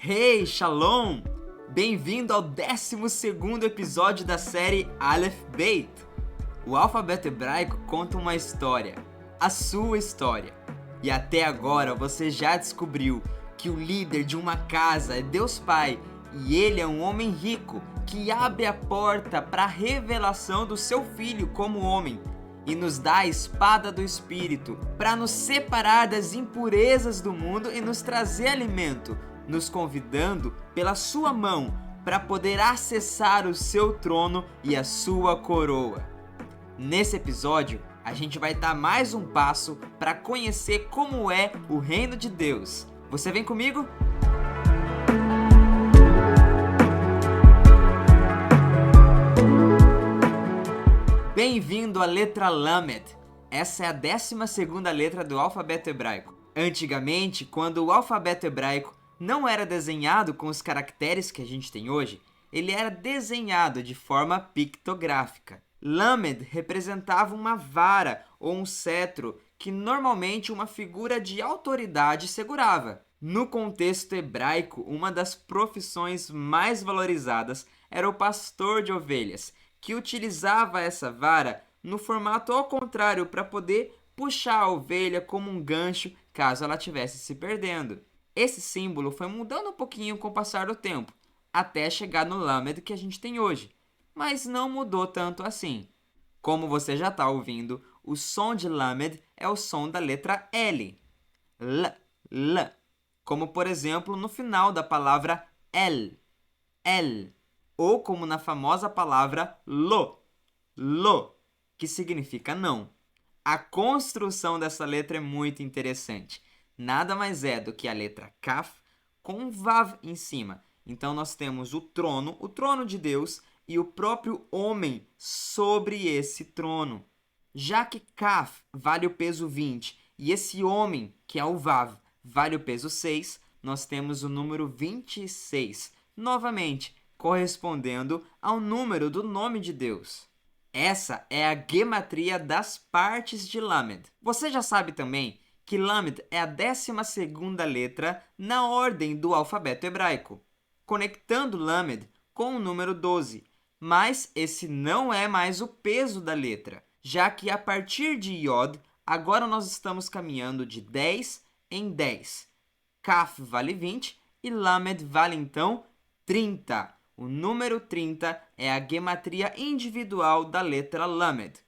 Hey, Shalom! Bem-vindo ao 12º episódio da série Aleph Beit. O alfabeto hebraico conta uma história, a sua história. E até agora você já descobriu que o líder de uma casa é Deus Pai e ele é um homem rico que abre a porta para a revelação do seu filho como homem e nos dá a espada do Espírito para nos separar das impurezas do mundo e nos trazer alimento, nos convidando pela sua mão para poder acessar o seu trono e a sua coroa. Nesse episódio, a gente vai dar mais um passo para conhecer como é o reino de Deus. Você vem comigo? Bem-vindo à letra Lamed. Essa é a 12ª letra do alfabeto hebraico. Antigamente, quando o alfabeto hebraico não era desenhado com os caracteres que a gente tem hoje, ele era desenhado de forma pictográfica. Lamed representava uma vara ou um cetro que normalmente uma figura de autoridade segurava. No contexto hebraico, uma das profissões mais valorizadas era o pastor de ovelhas, que utilizava essa vara no formato ao contrário para poder puxar a ovelha como um gancho caso ela estivesse se perdendo. Esse símbolo foi mudando um pouquinho com o passar do tempo, até chegar no Lamed que a gente tem hoje, mas não mudou tanto assim. Como você já está ouvindo, o som de Lamed é o som da letra L. L. Como, por exemplo, no final da palavra El. Ou como na famosa palavra Lo, que significa não. A construção dessa letra é muito interessante. Nada mais é do que a letra Kaf com um Vav em cima. Então nós temos o trono de Deus e o próprio homem sobre esse trono. Já que Kaf vale o peso 20 e esse homem, que é o Vav, vale o peso 6, nós temos o número 26, novamente correspondendo ao número do nome de Deus. Essa é a gematria das partes de Lamed. Você já sabe também que Lamed é a 12ª letra na ordem do alfabeto hebraico, conectando Lamed com o número 12. Mas esse não é mais o peso da letra, já que a partir de Yod, agora nós estamos caminhando de 10 em 10. Kaf vale 20 e Lamed vale então 30. O número 30 é a gematria individual da letra Lamed.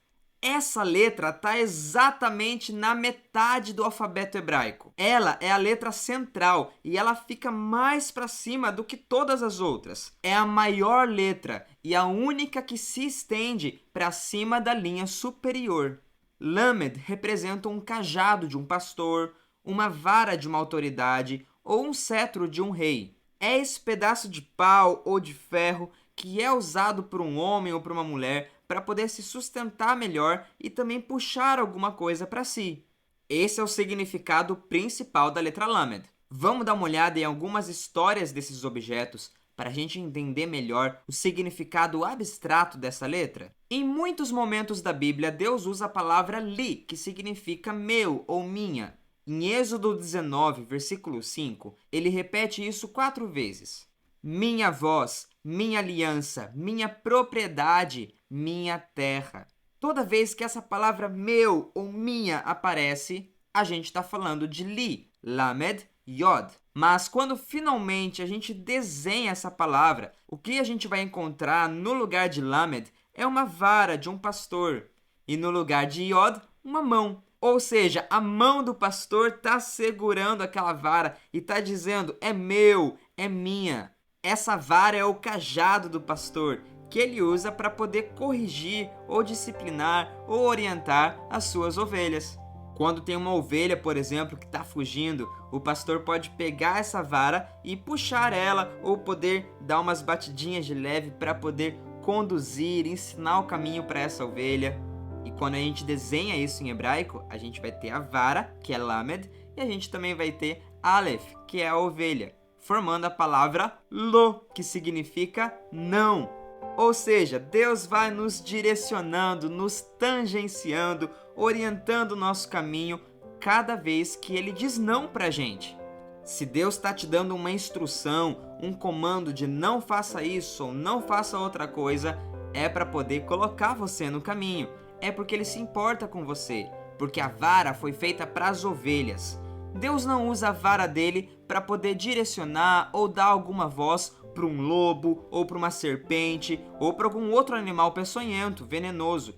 Essa letra está exatamente na metade do alfabeto hebraico. Ela é a letra central e ela fica mais para cima do que todas as outras. É a maior letra e a única que se estende para cima da linha superior. Lamed representa um cajado de um pastor, uma vara de uma autoridade ou um cetro de um rei. É esse pedaço de pau ou de ferro que é usado por um homem ou por uma mulher para poder se sustentar melhor e também puxar alguma coisa para si. Esse é o significado principal da letra Lamed. Vamos dar uma olhada em algumas histórias desses objetos para a gente entender melhor o significado abstrato dessa letra. Em muitos momentos da Bíblia, Deus usa a palavra li, que significa meu ou minha. Em Êxodo 19, versículo 5, ele repete isso 4 vezes. Minha voz, minha aliança, minha propriedade, minha terra. Toda vez que essa palavra meu ou minha aparece, a gente está falando de li, Lamed, Yod. Mas quando finalmente a gente desenha essa palavra, o que a gente vai encontrar no lugar de Lamed é uma vara de um pastor e no lugar de Yod, uma mão. Ou seja, a mão do pastor está segurando aquela vara e está dizendo, é meu, é minha. Essa vara é o cajado do pastor, que ele usa para poder corrigir ou disciplinar ou orientar as suas ovelhas. Quando tem uma ovelha, por exemplo, que está fugindo, o pastor pode pegar essa vara e puxar ela ou poder dar umas batidinhas de leve para poder conduzir, ensinar o caminho para essa ovelha. E quando a gente desenha isso em hebraico, a gente vai ter a vara, que é Lamed, e a gente também vai ter Aleph, que é a ovelha, formando a palavra Lo, que significa não. Ou seja, Deus vai nos direcionando, nos tangenciando, orientando o nosso caminho cada vez que Ele diz não pra gente. Se Deus está te dando uma instrução, um comando de não faça isso ou não faça outra coisa, é para poder colocar você no caminho. É porque Ele se importa com você, porque a vara foi feita para as ovelhas. Deus não usa a vara dele para poder direcionar ou dar alguma voz para um lobo, ou para uma serpente, ou para algum outro animal peçonhento, venenoso.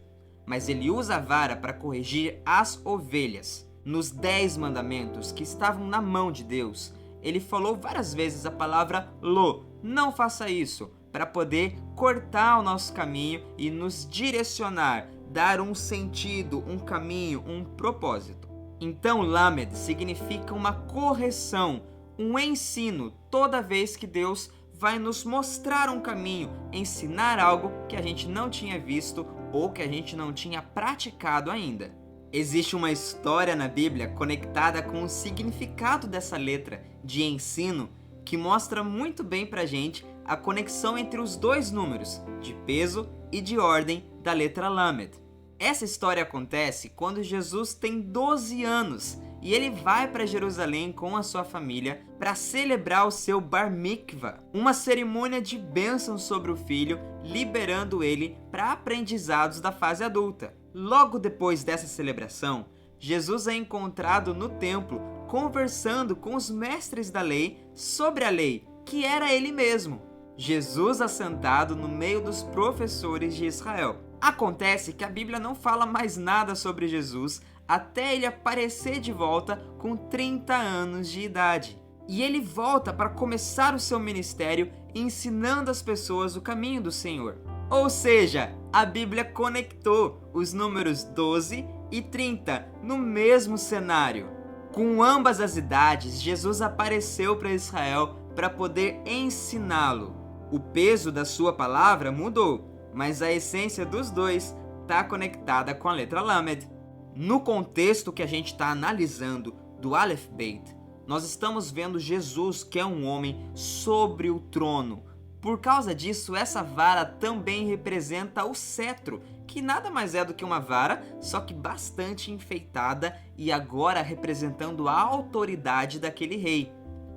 Mas Ele usa a vara para corrigir as ovelhas. Nos 10 mandamentos que estavam na mão de Deus, Ele falou várias vezes a palavra lo, não faça isso, para poder cortar o nosso caminho e nos direcionar, dar um sentido, um caminho, um propósito. Então, Lamed significa uma correção, um ensino, toda vez que Deus vai nos mostrar um caminho, ensinar algo que a gente não tinha visto ou que a gente não tinha praticado ainda. Existe uma história na Bíblia conectada com o significado dessa letra de ensino que mostra muito bem pra gente a conexão entre os dois números, de peso e de ordem, da letra Lamed. Essa história acontece quando Jesus tem 12 anos e ele vai para Jerusalém com a sua família para celebrar o seu Bar Mikvah, uma cerimônia de bênção sobre o filho, liberando ele para aprendizados da fase adulta. Logo depois dessa celebração, Jesus é encontrado no templo conversando com os mestres da lei sobre a lei, que era ele mesmo. Jesus assentado no meio dos professores de Israel. Acontece que a Bíblia não fala mais nada sobre Jesus até ele aparecer de volta com 30 anos de idade. E ele volta para começar o seu ministério ensinando as pessoas o caminho do Senhor. Ou seja, a Bíblia conectou os números 12 e 30 no mesmo cenário. Com ambas as idades, Jesus apareceu para Israel para poder ensiná-lo. O peso da sua palavra mudou, mas a essência dos dois está conectada com a letra Lamed. No contexto que a gente está analisando do Aleph Beit, nós estamos vendo Jesus, que é um homem, sobre o trono. Por causa disso, essa vara também representa o cetro, que nada mais é do que uma vara, só que bastante enfeitada e agora representando a autoridade daquele rei.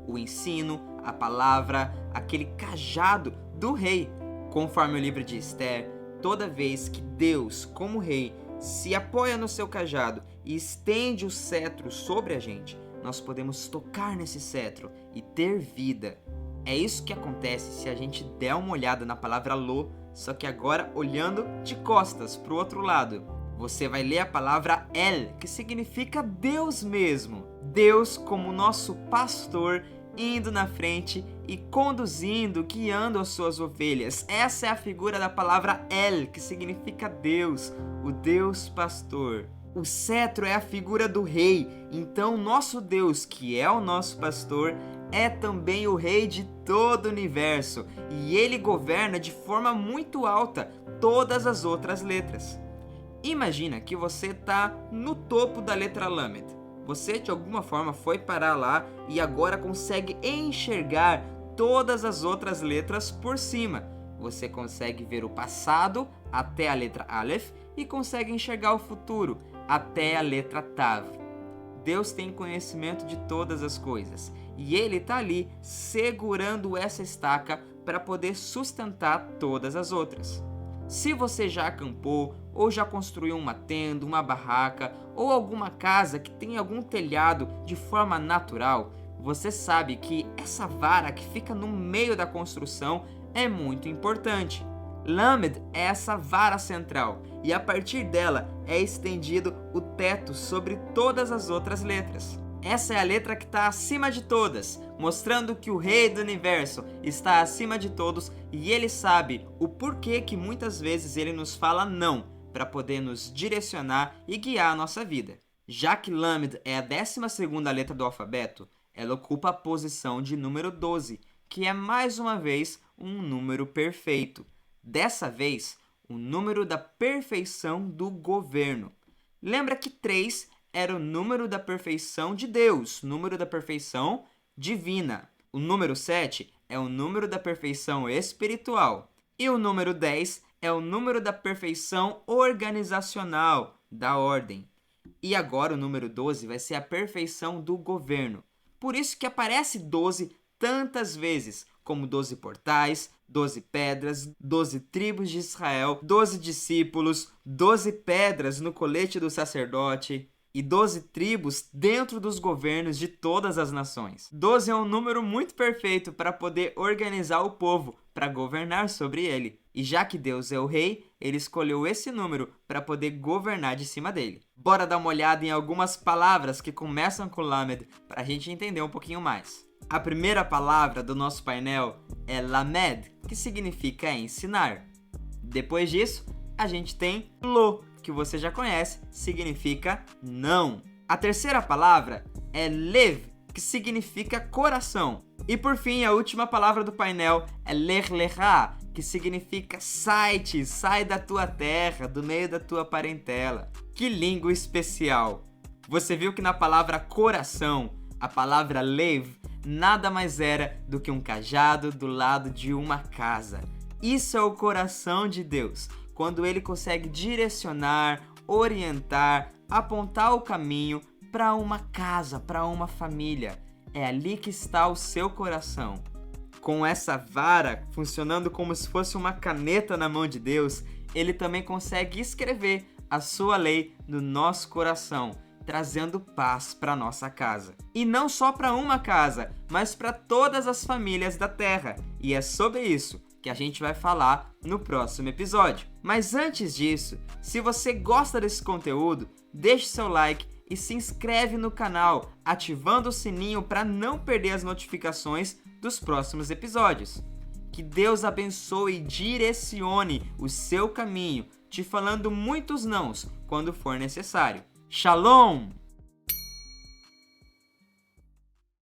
O ensino, a palavra, aquele cajado do rei. Conforme o livro de Esther, toda vez que Deus, como rei, se apoia no seu cajado e estende o cetro sobre a gente, nós podemos tocar nesse cetro e ter vida. É isso que acontece se a gente der uma olhada na palavra lo, só que agora olhando de costas para o outro lado. Você vai ler a palavra El, que significa Deus mesmo. Deus como nosso pastor, indo na frente e conduzindo, guiando as suas ovelhas. Essa é a figura da palavra El, que significa Deus, o Deus pastor. O cetro é a figura do rei, então nosso Deus, que é o nosso pastor, é também o rei de todo o universo, e ele governa de forma muito alta todas as outras letras. Imagina que você está no topo da letra Lamed. Você de alguma forma foi parar lá e agora consegue enxergar todas as outras letras por cima. Você consegue ver o passado até a letra Aleph e consegue enxergar o futuro até a letra Tav. Deus tem conhecimento de todas as coisas e Ele está ali segurando essa estaca para poder sustentar todas as outras. Se você já acampou ou já construiu uma tenda, uma barraca ou alguma casa que tem algum telhado de forma natural, você sabe que essa vara que fica no meio da construção é muito importante. Lamed é essa vara central e a partir dela é estendido o teto sobre todas as outras letras. Essa é a letra que está acima de todas, mostrando que o Rei do Universo está acima de todos e ele sabe o porquê que muitas vezes ele nos fala não, para poder nos direcionar e guiar a nossa vida. Já que Lamed é a 12ª letra do alfabeto, ela ocupa a posição de número 12, que é mais uma vez um número perfeito. Dessa vez, o número da perfeição do governo. Lembra que 3 era o número da perfeição de Deus, número da perfeição divina. O número 7 é o número da perfeição espiritual. E o número 10 é o número da perfeição organizacional, da ordem. E agora o número 12 vai ser a perfeição do governo. Por isso que aparece 12 tantas vezes, como 12 portais, 12 pedras, 12 tribos de Israel, 12 discípulos, 12 pedras no colete do sacerdote e 12 tribos dentro dos governos de todas as nações. 12 é um número muito perfeito para poder organizar o povo, para governar sobre ele. E já que Deus é o rei, ele escolheu esse número para poder governar de cima dele. Bora dar uma olhada em algumas palavras que começam com Lamed para a gente entender um pouquinho mais. A primeira palavra do nosso painel é Lamed, que significa ensinar. Depois disso, a gente tem Lo, que você já conhece, significa não. A terceira palavra é Lev, que significa coração. E por fim, a última palavra do painel é Lech Lecha, que significa sai-te, sai da tua terra, do meio da tua parentela. Que língua especial! Você viu que na palavra coração, a palavra Lev nada mais era do que um cajado do lado de uma casa. Isso é o coração de Deus, quando ele consegue direcionar, orientar, apontar o caminho para uma casa, para uma família. É ali que está o seu coração. Com essa vara, funcionando como se fosse uma caneta na mão de Deus, ele também consegue escrever a sua lei no nosso coração, trazendo paz para nossa casa. E não só para uma casa, mas para todas as famílias da terra. E é sobre isso que a gente vai falar no próximo episódio. Mas antes disso, se você gosta desse conteúdo, deixe seu like e se inscreve no canal, ativando o sininho para não perder as notificações dos próximos episódios. Que Deus abençoe e direcione o seu caminho, te falando muitos nãos quando for necessário. Shalom!